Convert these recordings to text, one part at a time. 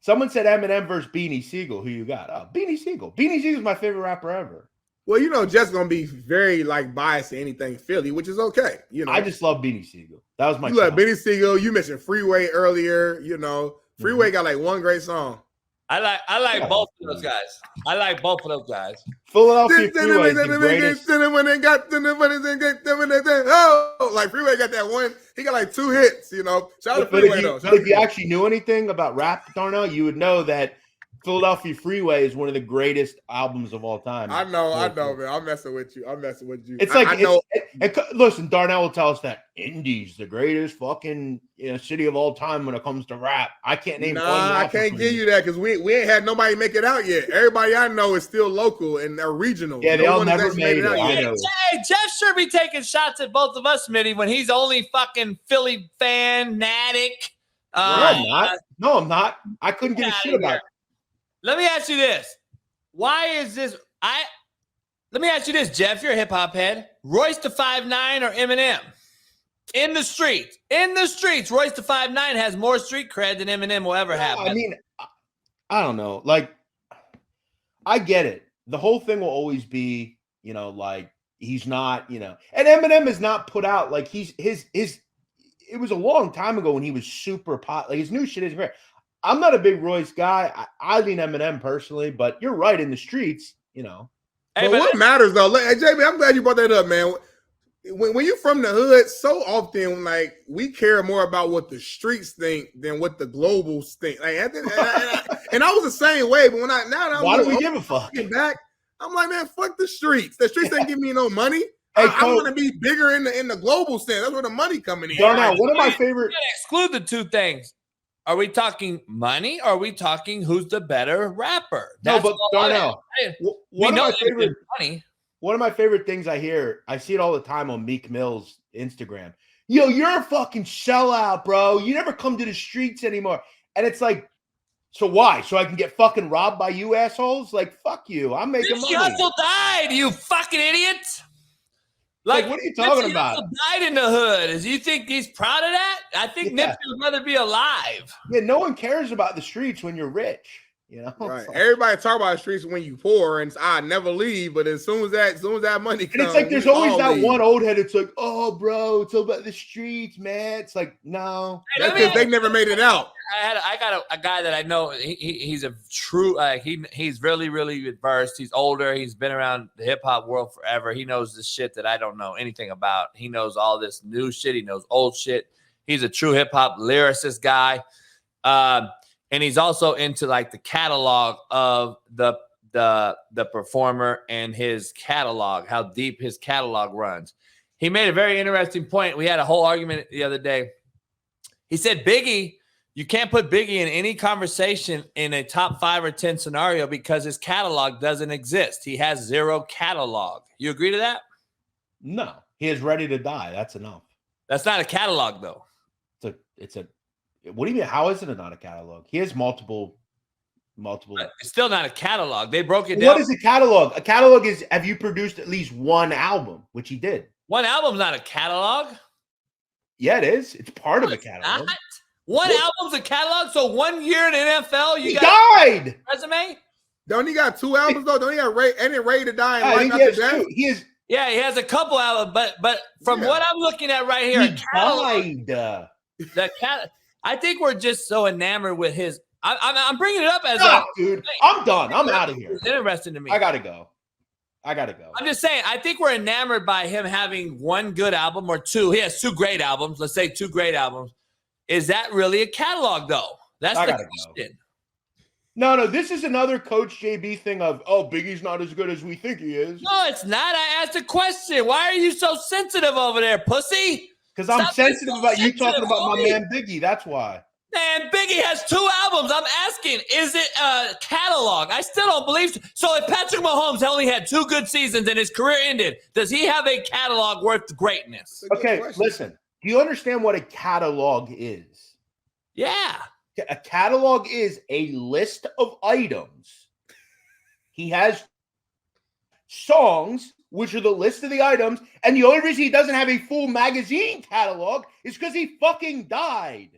Someone said Eminem versus Beanie Siegel. Who you got? Oh, Beanie Siegel. Beanie Siegel's my favorite rapper ever. Well, you know, Jeff's gonna be very like biased to anything Philly, which is okay. You know, I just love Beanie Siegel. That was my. You love Beanie Siegel. You mentioned Freeway earlier. You know, Freeway got like one great song. I like both of those guys. I like both of those guys. Philadelphia Freeway is the greatest. Oh, like Freeway got that one. He got like 2 hits. You know, shout out to Freeway though. If you actually knew anything about rap, Darnell, you would know that Philadelphia Freeway is one of the greatest albums of all time. I know, man. I'm messing with you. It's like, I know. Listen, Darnell will tell us that Indy's the greatest fucking city of all time when it comes to rap. I can't name. I can't give you that because we ain't had nobody make it out yet. Everybody I know is still local and they're regional. Yeah, they all never made it out yet. Hey, Jeff sure be taking shots at both of us, Smitty, when he's only fucking Philly fanatic. No, I'm not. I couldn't give a shit about it. Let me ask you this. Why is this? Let me ask you this, Jeff. You're a hip hop head. Royce da 5'9" or Eminem? In the streets, Royce da 5'9" has more street cred than Eminem will ever have. I mean, I don't know. Like, I get it. The whole thing will always be, like he's not, and Eminem is not put out like his. It was a long time ago when he was super pot. Like his new shit is rare. I'm not a big Royce guy. I lean Eminem personally, but you're right in the streets, Hey, but what matters though, hey, JB, I'm glad you brought that up, man. When you're from the hood, so often like we care more about what the streets think than what the globals think. Like, and I was the same way, but why do we give a fuck? Back, I'm like, man, fuck the streets. The streets ain't give me no money. I want to be bigger in the global stand. That's where the money coming in. Darnell, one of my favorite. Exclude the two things. Are we talking money or are we talking who's the better rapper? That's no, but Darnell, one of my favorite things I hear, I see it all the time on Meek Mill's Instagram. Yo, you're a fucking sellout, bro. You never come to the streets anymore. And it's like, so why? So I can get fucking robbed by you assholes? Like, fuck you. I'm making money. Hustle died, you fucking idiot. Like, what are you talking about? Died in the hood. Is you think he's proud of that? I think Nipsey would rather be alive. Yeah, no one cares about the streets when you're rich. Right? Everybody talk about the streets when you poor, and I never leave. But as soon as that money comes, and it's like there's always that one old head. It's like, oh, bro, it's all about the streets, man. It's like, no, that's because they never made it out. I got a guy that I know. He's a true. He's really, really versed. He's older. He's been around the hip hop world forever. He knows the shit that I don't know anything about. He knows all this new shit. He knows old shit. He's a true hip hop lyricist guy. And he's also into like the catalog of the performer and his catalog, how deep his catalog runs. He made a very interesting point. We had a whole argument the other day. He said, Biggie, you can't put Biggie in any conversation in a top 5 or 10 scenario because his catalog doesn't exist. He has 0 catalog. You agree to that? No, he is Ready to Die. That's enough. That's not a catalog though. It's a What do you mean? How is it not a catalog? He has multiple. It's still not a catalog. They broke it down. What is a catalog? A catalog is, have you produced at least one album, which he did. One album's not a catalog. Yeah, it is. It's part of a catalog. Not. One album's a catalog. So 1 year in the NFL, he died. Resume. Don't he got 2 albums though? Don't he have Ready to Die? And Right after that? He is. Yeah, he has a couple albums, but from what I'm looking at right here, he died. I think we're just so enamored with his. I'm bringing it up as dude. I'm done. I'm out of here. It's interesting to me. I gotta go. I'm just saying. I think we're enamored by him having 1 good album or 2. He has 2 great albums. Let's say 2 great albums. Is that really a catalog though? That's the question. No. This is another Coach JB thing of, Biggie's not as good as we think he is. No, it's not. I asked a question. Why are you so sensitive over there, pussy? Because I'm sensitive about you talking about my man Biggie. That's why. Man, Biggie has 2 albums. I'm asking, is it a catalog? I still don't believe so. So if Patrick Mahomes only had 2 good seasons and his career ended, does he have a catalog worth greatness? Okay, listen. Do you understand what a catalog is? Yeah. A catalog is a list of items. He has songs, which are the list of the items, and the only reason he doesn't have a full magazine catalog is because he fucking died.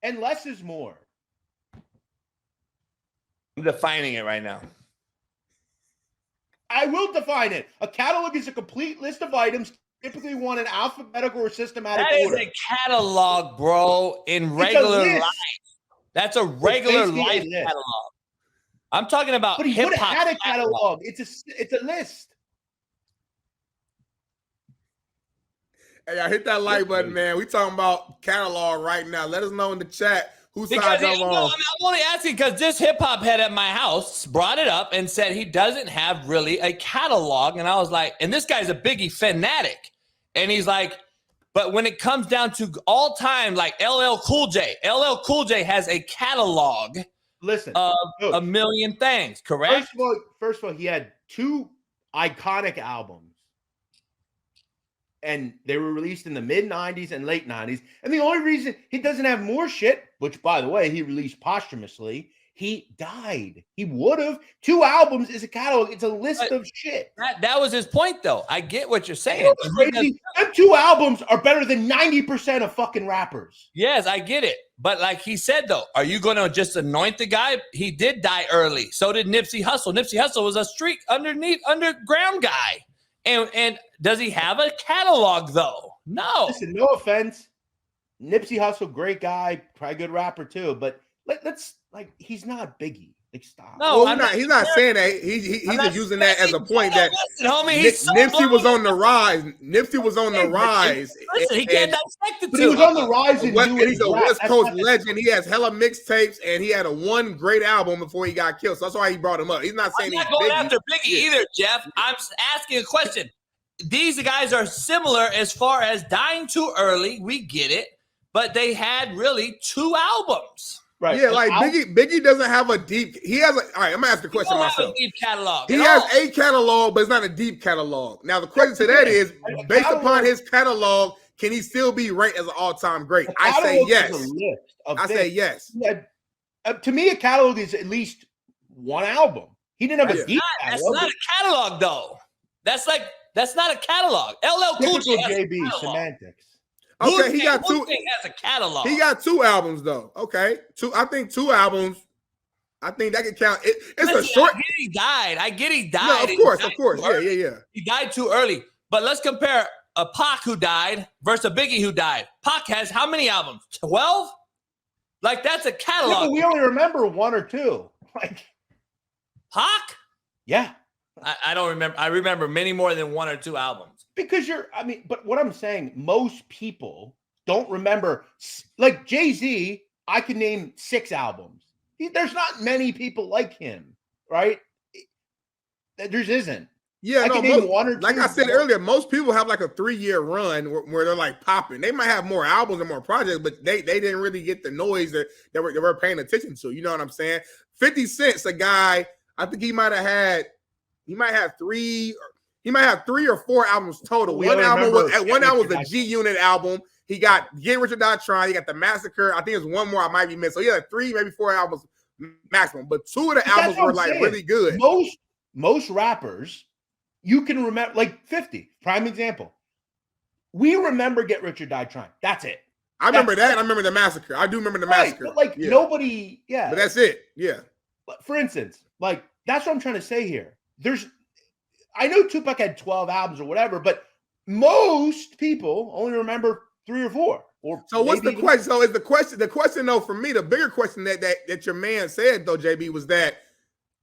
and less is more. I'm defining it right now. I will define it. A catalog is a complete list of items, typically one in alphabetical or systematic order. That is a catalog, bro, in regular life. That's a regular life catalog. I'm talking about but he hip would have hop had a catalog. It's a list. Hey, I hit that like button, man. We talking about catalog right now. Let us know in the chat whose side y'all on. I'm only asking because this hip hop head at my house brought it up and said he doesn't have really a catalog. And I was like, and this guy's a Biggie fanatic. And he's like, but when it comes down to all time, like LL Cool J has a catalog. Listen, of a million things, correct? First of all, he had 2 iconic albums. And they were released in the mid-90s and late 90s. And the only reason he doesn't have more shit, which, by the way, he released posthumously, he died. He would have. 2 albums is a catalog. It's a list of shit. That was his point, though. I get what you're saying. Crazy. Them 2 albums are better than 90% of fucking rappers. Yes, I get it. But like he said, though, are you going to just anoint the guy? He did die early. So did Nipsey Hussle. Nipsey Hussle was a underground guy. And does he have a catalog, though? No. Listen, no offense. Nipsey Hussle, great guy, probably good rapper, too. But let's, like, he's not Biggie. Like, stop. No, well, he's not saying that. He's just using that as a point that Nipsey was on the rise. Nipsey was on the rise. Listen, he can't dissect the 2. He was on the rise. And he's a West Coast legend. He has hella mixtapes, and he had a 1 great album before he got killed. So that's why he brought him up. He's not saying he's not going after Biggie either, Jeff. I'm asking a question. These guys are similar as far as dying too early. We get it. But they had really 2 albums. Right. Yeah, like Biggie doesn't have a deep. He has a. All right, I'm gonna ask the question myself. Have a deep catalog. He has a catalog, but it's not a deep catalog. Now the question to that is, based upon his catalog, can he still be ranked as an all-time great? I say yes. I say yes. To me, a catalog is at least 1 album. He didn't have a deep catalog. That's not a catalog, though. That's not a catalog. LL Cool J JB semantics. Okay, he got 2. Has a catalog. He got 2 albums though. Okay, 2. I think 2 albums. I think that could count. It's a short. I get he died. No, of course. Yeah. He died too early. But let's compare a Pac who died versus a Biggie who died. Pac has how many albums? 12. Like that's a catalog. Yeah, but we only remember 1 or 2. Like Pac. Yeah. I don't remember. I remember many more than 1 or 2 albums. Because but what I'm saying, most people don't remember. Like Jay-Z, I can name 6 albums. There's not many people like him, right? There just isn't. Yeah, I can name 1 or 2. Like I said earlier, most people have like a 3-year run where they're like popping. They might have more albums and more projects, but they didn't really get the noise that we're paying attention to. You know what I'm saying? 50 Cent's a guy. I think he might have 3 or 4 albums total. One album was a G Unit album. He got Get Rich or Die Trying. He got The Massacre. I think there's 1 more I might be missing. So he had 3, maybe 4 albums maximum. But 2 of the albums were like really good. Most rappers, you can remember, like 50, prime example. We remember Get Rich or Die Trying. That's it. I remember that. I remember The Massacre. I do remember The Massacre. But nobody, But that's it. Yeah. For instance, like that's what I'm trying to say here. I know Tupac had 12 albums or whatever, but most people only remember 3 or 4. So what's the question? So is the question though for me, the bigger question that your man said though, JB, was that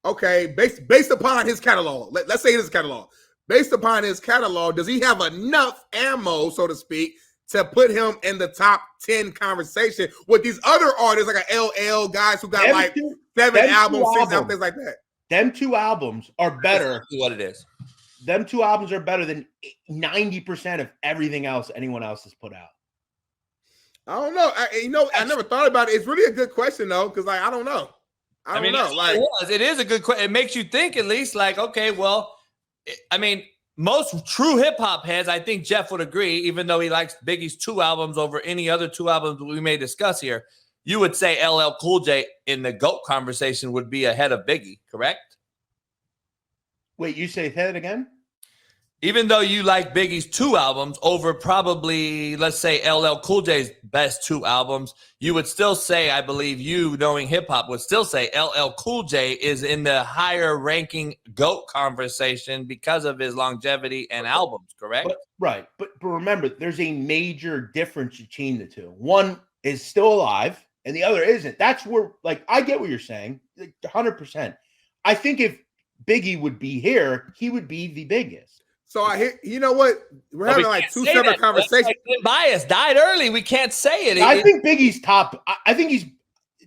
okay, based upon his catalog, let's say his catalog, based upon his catalog, does he have enough ammo, so to speak, to put him in the top 10 conversation with these other artists like a LL guys who got like 7 albums, 6 albums, things like that? Them 2 albums are better. That's what it is. Them 2 albums are better than 90% of everything else anyone else has put out. I don't know. I never thought about it. It's really a good question though, because like I don't know. I don't know. Like it is a good question. It makes you think at least. Like okay, well, I mean, most true hip hop heads, I think Jeff would agree, even though he likes Biggie's 2 albums over any other 2 albums we may discuss here. You would say LL Cool J in the GOAT conversation would be ahead of Biggie, correct? Wait, you say that again? Even though you like Biggie's 2 albums over probably, let's say, LL Cool J's best 2 albums, you would still say, I believe you, knowing hip-hop, would still say LL Cool J is in the higher ranking GOAT conversation because of his longevity and albums, correct? But remember, there's a major difference between the two. One is still alive, and the other isn't. That's where, like, I get what you're saying, 100%. I think if Biggie would be here, he would be the biggest. So I hear, you know what? We're having like 2 separate conversations. Like Bias died early. We can't say it. I think Biggie's top. I think he's.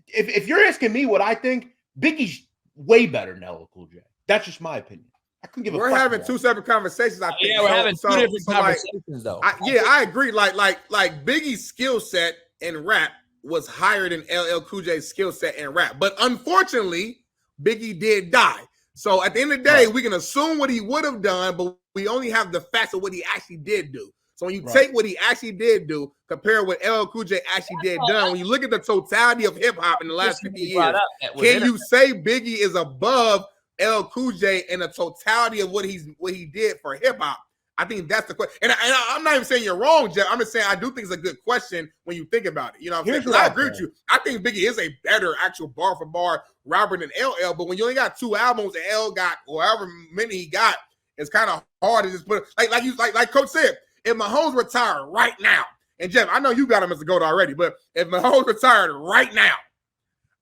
If you're asking me what I think, Biggie's way better than LL Cool J. That's just my opinion. I couldn't give a fuck. We're having 2 separate conversations. I think. Yeah, we're having 2 different conversations, though. I agree. Like Biggie's skill set in rap was higher than LL Cool J's skill set in rap, but unfortunately, Biggie did die. So at the end of the day, we can assume what he would have done, but we only have the facts of what he actually did do. So when you take what he actually did do, compare what LL Cool J actually did done, when you look at the totality of hip hop in the last 50 years, can you say Biggie is above LL Cool J in the totality of what he did for hip hop? I think that's the question. And I'm not even saying you're wrong, Jeff. I'm just saying I do think it's a good question when you think about it. You know what I'm saying? I agree with you. I think Biggie is a better actual bar for bar rapper than LL, but when you only got 2 albums and L got however many he got, it's kind of hard to just put like Coach said, if Mahomes retired right now, and Jeff, I know you got him as a GOAT already, but if Mahomes retired right now,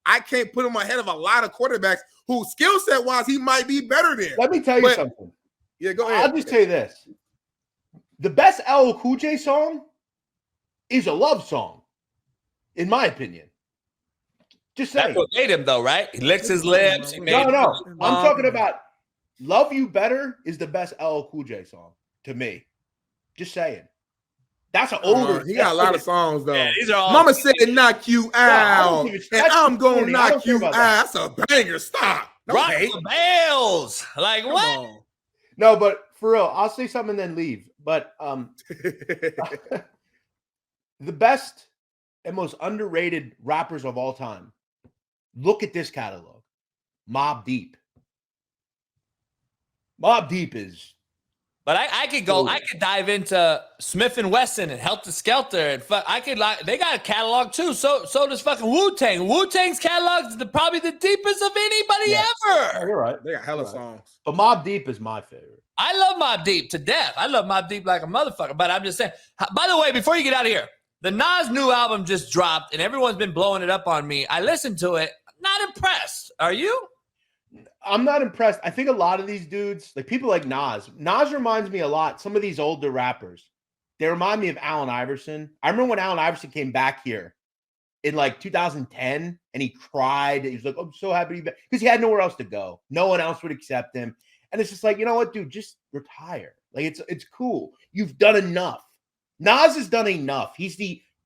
I can't put him ahead of a lot of quarterbacks who skill set wise he might be better than. Let me tell you something. Yeah, go ahead. I'll just tell you this. The best LL Cool J song is a love song, in my opinion. Just saying. That's what made him, though, right? He licks his lips. No. I'm talking about Love You Better is the best LL Cool J song to me. Just saying. That's an older. He got a lot of songs, though. Yeah, these are all Mama said knock you out. And I'm going to knock you out. That's a banger. Stop. Rock the bells. Like, what? No, but for real, I'll say something and then leave. But the best and most underrated rappers of all time. Look at this catalog. Mobb Deep. Mobb Deep is. But I could go. I could dive into Smith and Wesson and Helter Skelter and I could they got a catalog too. So does fucking Wu-Tang. Wu-Tang's catalog is probably the deepest of anybody ever. You're right. They got hella songs. But Mobb Deep is my favorite. I love Mobb Deep to death. I love Mobb Deep like a motherfucker. But I'm just saying. By the way, before you get out of here, the Nas new album just dropped and everyone's been blowing it up on me. I listened to it. Not impressed. Are you? I'm not impressed. I think a lot of these dudes, like people like Nas reminds me a lot. Some of these older rappers, they remind me of Allen Iverson. I remember when Allen Iverson came back here in like 2010 and he cried. He was like, I'm so happy to be back because he had nowhere else to go. No one else would accept him. And it's just like, you know what, dude, just retire. Like it's cool. You've done enough. Nas has done enough. He's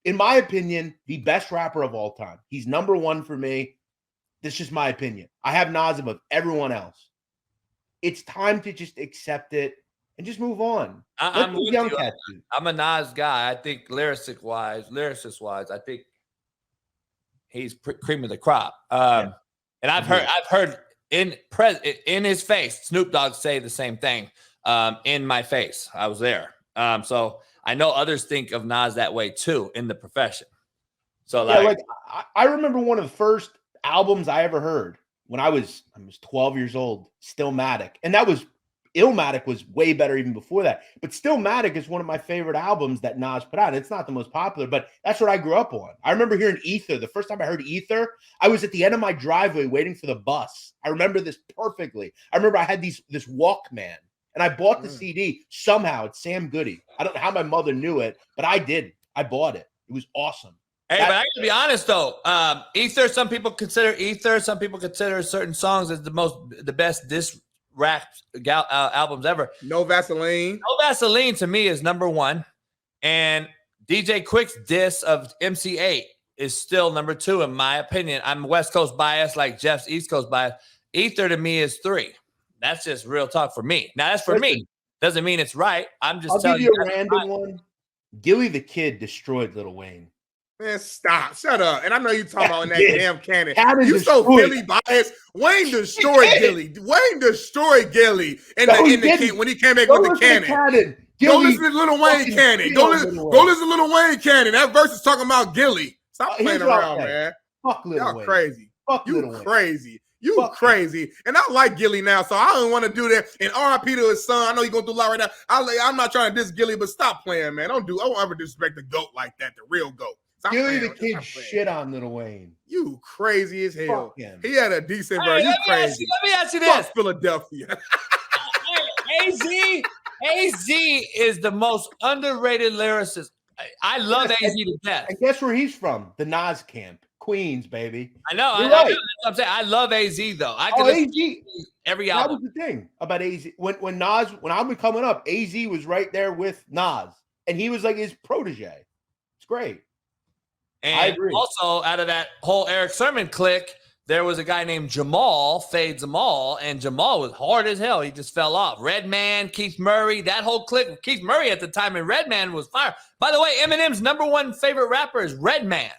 in my opinion, the best rapper of all time. He's number 1 for me. That's just my opinion. I have Nas above everyone else. It's time to just accept it and just move on. I'm a Nas guy. I think lyricist wise, I think he's cream of the crop. And I've heard in his face, Snoop Dogg say the same thing. In my face, I was there. So I know others think of Nas that way too in the profession. So I remember one of the first albums I ever heard when I was 12 years old, Stillmatic. And that was Illmatic was way better even before that. But Stillmatic is one of my favorite albums that Nas put out. It's not the most popular, but that's what I grew up on. I remember hearing Ether. The first time I heard Ether, I was at the end of my driveway waiting for the bus. I remember this perfectly. I remember I had this Walkman and I bought the CD somehow. It's Sam Goody. I don't know how my mother knew it, but I did. I bought it. It was awesome. Hey, but I gotta be honest though. Ether, some people consider Ether. Some people consider certain songs as the best diss rap albums ever. No Vaseline. No Vaseline to me is number 1, and DJ Quick's diss of MC8 is still number 2 in my opinion. I'm West Coast bias, like Jeff's East Coast bias. Ether to me is 3. That's just real talk for me. Now that's for me. Doesn't mean it's right. I'm just I'll telling give you a random one. Gilly the Kid destroyed Lil Wayne. Man, stop. Shut up. And I know you talking about in that damn cannon. You so Philly biased. Wayne destroyed Gilly. Wayne destroyed Gilly when he came back with the cannon. Go listen to Lil Wayne cannon. Go listen to Lil Wayne cannon. That verse is talking about Gilly. Stop playing around, man. Fuck Lil Wayne. Y'all crazy. You crazy. You crazy. And I like Gilly now, so I don't want to do that. And RIP to his son. I know you're going through a lot right now. I'm not trying to diss Gilly, but stop playing, man. I won't ever disrespect the GOAT like that, the real GOAT. Gilly the kid shit on Lil Wayne. You crazy as hell. He had a decent verse. You crazy. Let me ask you this. Fuck Philadelphia. AZ is the most underrated lyricist. I love AZ to death. And guess where he's from? The Nas camp. Queens, baby. I know. That's what I'm saying. I love AZ though. I could AZ. Every album. That was the thing about AZ. When I was coming up, AZ was right there with Nas. And he was like his protege. It's great. And I agree. Also, out of that whole Eric Sermon clique, there was a guy named Jamal, Fade Jamal, and Jamal was hard as hell. He just fell off. Redman, Keith Murray, that whole clique. Keith Murray at the time and Redman was fire. By the way, Eminem's #1 favorite rapper is Redman.